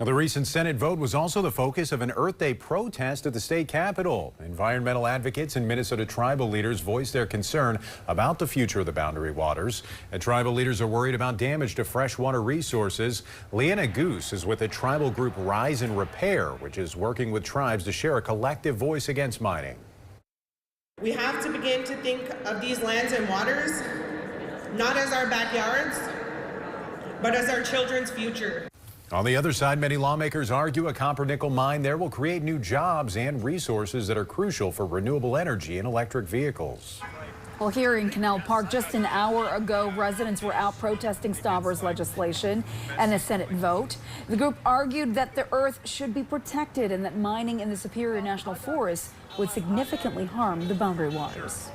Now, the recent Senate vote was also the focus of an Earth Day protest at the state capitol. Environmental advocates and Minnesota tribal leaders voiced their concern about the future of the Boundary Waters. And tribal leaders are worried about damage to freshwater resources. Leanna Goose is with the tribal group Rise and Repair, which is working with tribes to share a collective voice against mining. We have to begin to think of these lands and waters not as our backyards, but as our children's future. On the other side, many lawmakers argue a copper nickel mine there will create new jobs and resources that are crucial for renewable energy and electric vehicles. Well, here in Canal Park, just an hour ago, residents were out protesting Stauber's legislation and the Senate vote. The group argued that the earth should be protected and that mining in the Superior National Forest would significantly harm the Boundary Waters.